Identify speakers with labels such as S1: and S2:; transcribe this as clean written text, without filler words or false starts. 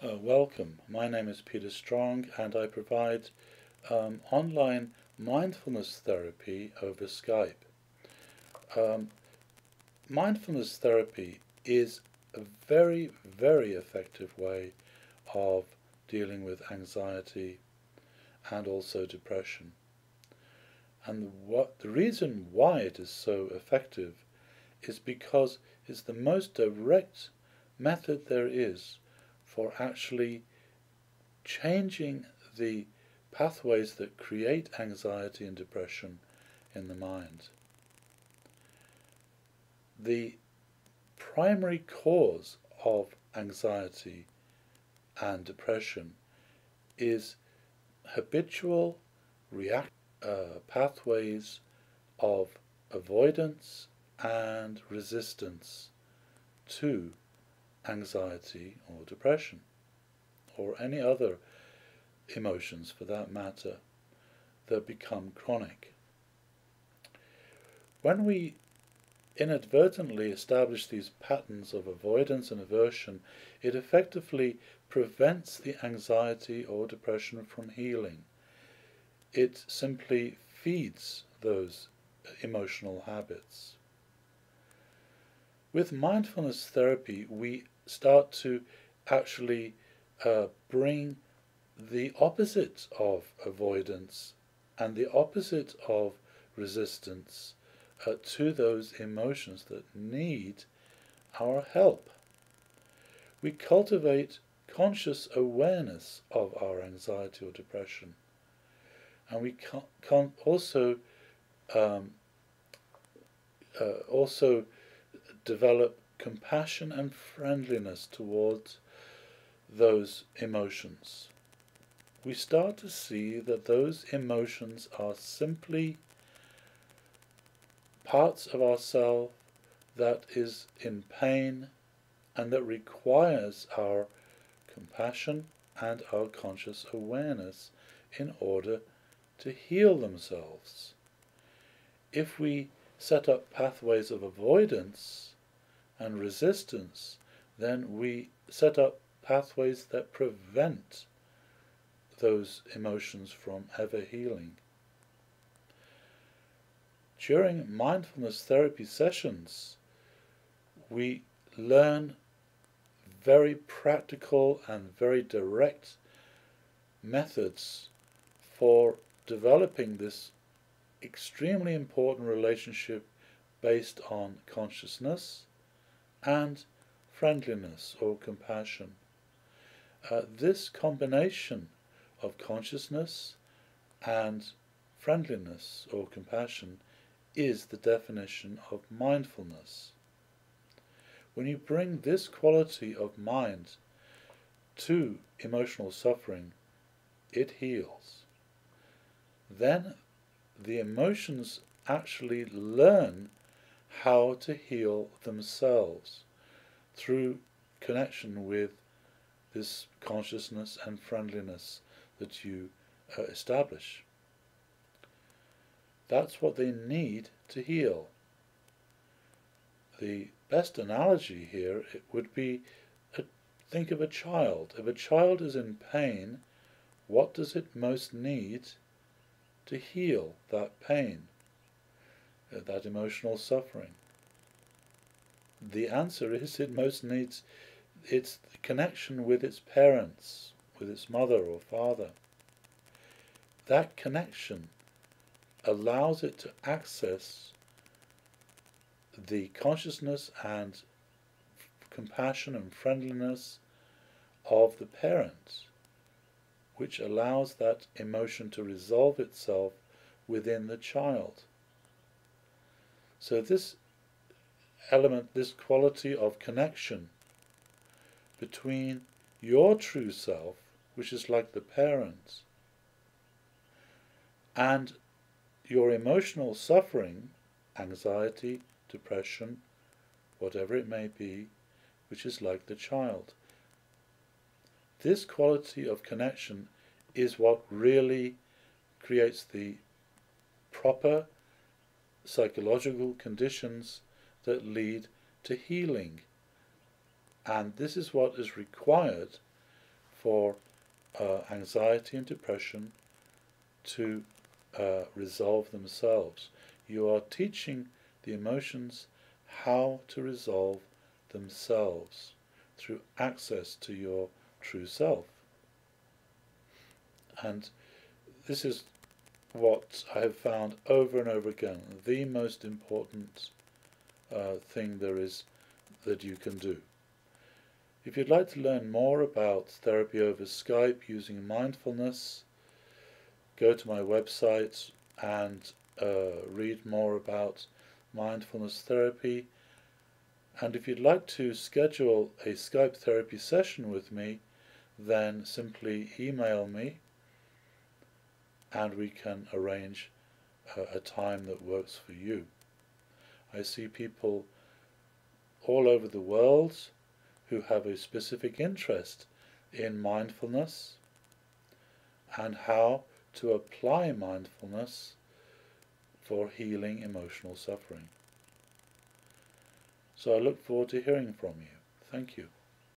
S1: Welcome. My name is Peter Strong and I provide online mindfulness therapy over Skype. Um, Mindfulness therapy is a very, very effective way of dealing with anxiety and also depression. And the reason why it is so effective is because it's the most direct method there is for actually changing the pathways that create anxiety and depression in the mind. The primary cause of anxiety and depression is habitual reactive pathways of avoidance and resistance to anxiety or depression, or any other emotions for that matter, that become chronic. When we inadvertently establish these patterns of avoidance and aversion, it effectively prevents the anxiety or depression from healing. It simply feeds those emotional habits. With mindfulness therapy, we start to actually bring the opposite of avoidance and the opposite of resistance to those emotions that need our help. We cultivate conscious awareness of our anxiety or depression, and we can also develop compassion and friendliness towards those emotions. We start to see that those emotions are simply parts of ourselves that is in pain and that requires our compassion and our conscious awareness in order to heal themselves. If we set up pathways of avoidance and resistance, then we set up pathways that prevent those emotions from ever healing. During mindfulness therapy sessions, we learn very practical and very direct methods for developing this extremely important relationship based on consciousness and friendliness or compassion. This combination of consciousness and friendliness or compassion is the definition of mindfulness. When you bring this quality of mind to emotional suffering, it heals. Then the emotions actually learn how to heal themselves through connection with this consciousness and friendliness that you establish. That's what they need to heal. The best analogy here would be, think of a child. If a child is in pain, what does it most need to heal that pain, that emotional suffering? The answer is it most needs its connection with its parents, with its mother or father. That connection allows it to access the consciousness and compassion and friendliness of the parent, which allows that emotion to resolve itself within the child. So this element, this quality of connection between your true self, which is like the parent, and your emotional suffering, anxiety, depression, whatever it may be, which is like the child. This quality of connection is what really creates the proper psychological conditions that lead to healing. And this is what is required for anxiety and depression to resolve themselves. You are teaching the emotions how to resolve themselves through access to your true self. And this is what I have found over and over again, the most important thing there is that you can do. If you'd like to learn more about therapy over Skype using mindfulness, go to my website and read more about mindfulness therapy. And if you'd like to schedule a Skype therapy session with me, then simply email me and we can arrange a time that works for you. I see people all over the world who have a specific interest in mindfulness and how to apply mindfulness for healing emotional suffering. So I look forward to hearing from you. Thank you.